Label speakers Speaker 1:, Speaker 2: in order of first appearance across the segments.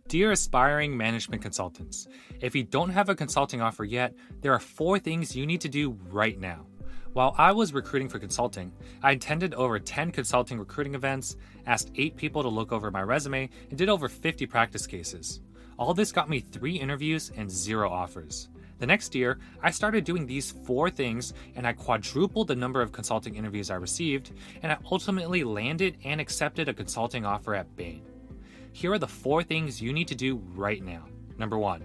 Speaker 1: Dear aspiring management consultants, if you don't have a consulting offer yet, there are 4 things you need to do right now. While I was recruiting for consulting, I attended over 10 consulting recruiting events, asked 8 people to look over my resume, and did over 50 practice cases. All this got me 3 interviews and 0 offers. The next year, I started doing these 4 things and I quadrupled the number of consulting interviews I received, and I ultimately landed and accepted a consulting offer at Bain. Here are the 4 things you need to do right now. Number 1.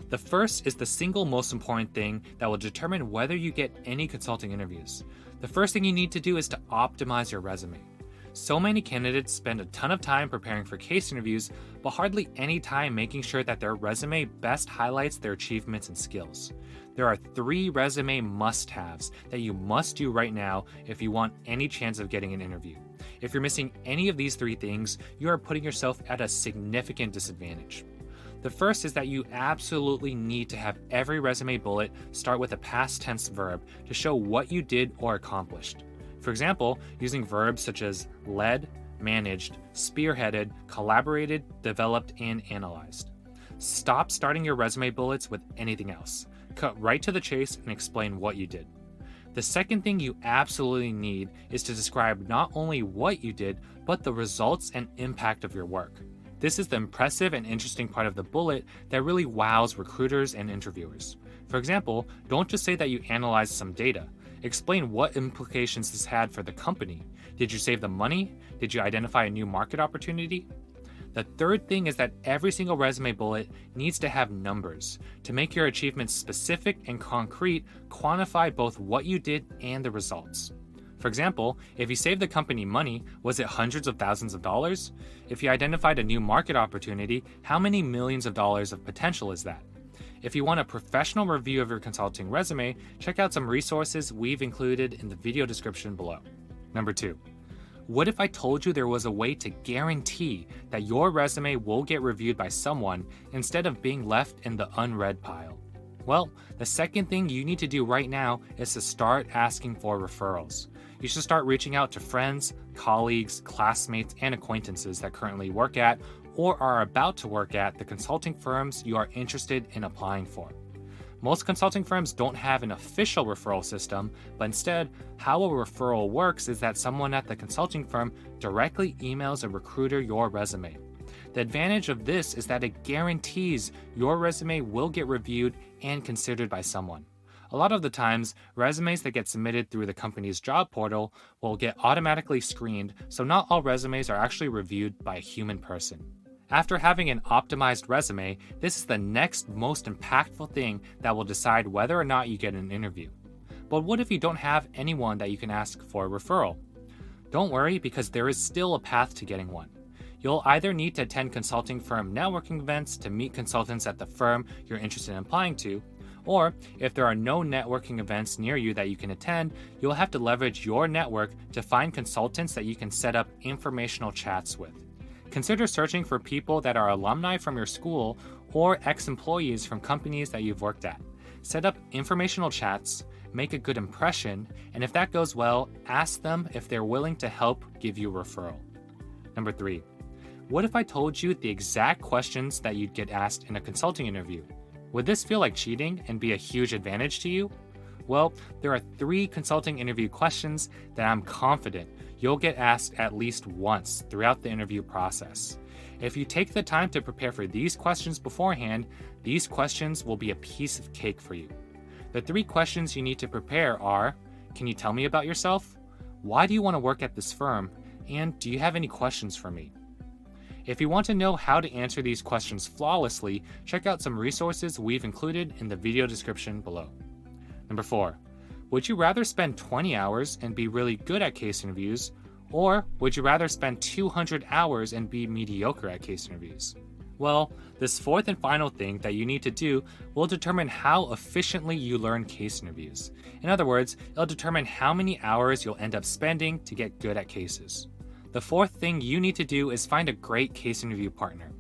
Speaker 1: The first is the single most important thing that will determine whether you get any consulting interviews. The first thing you need to do is to optimize your resume. So many candidates spend a ton of time preparing for case interviews, but hardly any time making sure that their resume best highlights their achievements and skills. There are 3 resume must-haves that you must do right now if you want any chance of getting an interview. If you're missing any of these 3 things, you are putting yourself at a significant disadvantage. The first is that you absolutely need to have every resume bullet start with a past tense verb to show what you did or accomplished. For example, using verbs such as led, managed, spearheaded, collaborated, developed, and analyzed. Stop starting your resume bullets with anything else. Cut right to the chase and explain what you did. The second thing you absolutely need is to describe not only what you did, but the results and impact of your work. This is the impressive and interesting part of the bullet that really wows recruiters and interviewers. For example, don't just say that you analyzed some data. Explain what implications this had for the company. Did you save them money? Did you identify a new market opportunity? The third thing is that every single resume bullet needs to have numbers. To make your achievements specific and concrete, quantify both what you did and the results. For example, if you saved the company money, was it hundreds of thousands of dollars? If you identified a new market opportunity, how many millions of dollars of potential is that? If you want a professional review of your consulting resume, check out some resources we've included in the video description below. Number 2. What if I told you there was a way to guarantee that your resume will get reviewed by someone instead of being left in the unread pile? Well, the second thing you need to do right now is to start asking for referrals. You should start reaching out to friends, colleagues, classmates, and acquaintances that currently work at or are about to work at the consulting firms you are interested in applying for. Most consulting firms don't have an official referral system, but instead, how a referral works is that someone at the consulting firm directly emails a recruiter your resume. The advantage of this is that it guarantees your resume will get reviewed and considered by someone. A lot of the times, resumes that get submitted through the company's job portal will get automatically screened, so not all resumes are actually reviewed by a human person. After having an optimized resume, this is the next most impactful thing that will decide whether or not you get an interview. But what if you don't have anyone that you can ask for a referral? Don't worry, because there is still a path to getting one. You'll either need to attend consulting firm networking events to meet consultants at the firm you're interested in applying to, or if there are no networking events near you that you can attend, you'll have to leverage your network to find consultants that you can set up informational chats with. Consider searching for people that are alumni from your school or ex-employees from companies that you've worked at. Set up informational chats, make a good impression, and if that goes well, ask them if they're willing to help give you a referral. Number 3. What if I told you the exact questions that you'd get asked in a consulting interview? Would this feel like cheating and be a huge advantage to you? Well, there are 3 consulting interview questions that I'm confident you'll get asked at least once throughout the interview process. If you take the time to prepare for these questions beforehand, these questions will be a piece of cake for you. The 3 questions you need to prepare are: can you tell me about yourself? Why do you want to work at this firm? And do you have any questions for me? If you want to know how to answer these questions flawlessly, check out some resources we've included in the video description below. Number 4. Would you rather spend 20 hours and be really good at case interviews, or would you rather spend 200 hours and be mediocre at case interviews? Well, this 4th and final thing that you need to do will determine how efficiently you learn case interviews. In other words, it'll determine how many hours you'll end up spending to get good at cases. The 4th thing you need to do is find a great case interview partner.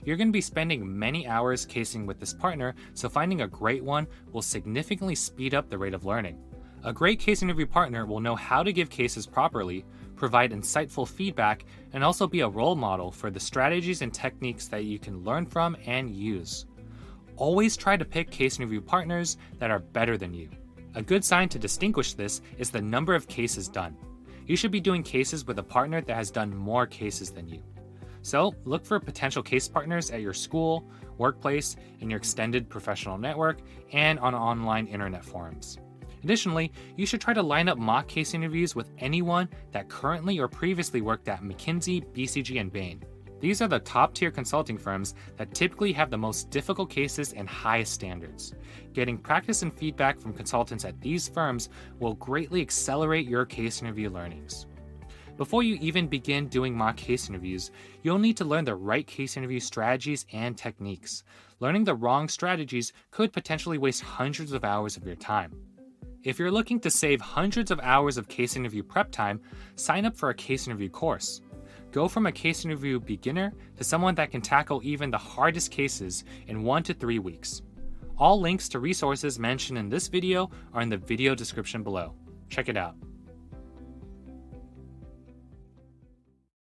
Speaker 1: You're going to be spending many hours casing with this partner, so finding a great one will significantly speed up the rate of learning. A great case interview partner will know how to give cases properly, provide insightful feedback, and also be a role model for the strategies and techniques that you can learn from and use. Always try to pick case interview partners that are better than you. A good sign to distinguish this is the number of cases done. You should be doing cases with a partner that has done more cases than you. So, look for potential case partners at your school, workplace, in your extended professional network, and on online internet forums. Additionally, you should try to line up mock case interviews with anyone that currently or previously worked at McKinsey, BCG, and Bain. These are the top-tier consulting firms that typically have the most difficult cases and highest standards. Getting practice and feedback from consultants at these firms will greatly accelerate your case interview learnings. Before you even begin doing mock case interviews, you'll need to learn the right case interview strategies and techniques. Learning the wrong strategies could potentially waste hundreds of hours of your time. If you're looking to save hundreds of hours of case interview prep time, sign up for a case interview course. Go from a case interview beginner to someone that can tackle even the hardest cases in 1 to 3 weeks. All links to resources mentioned in this video are in the video description below. Check it out.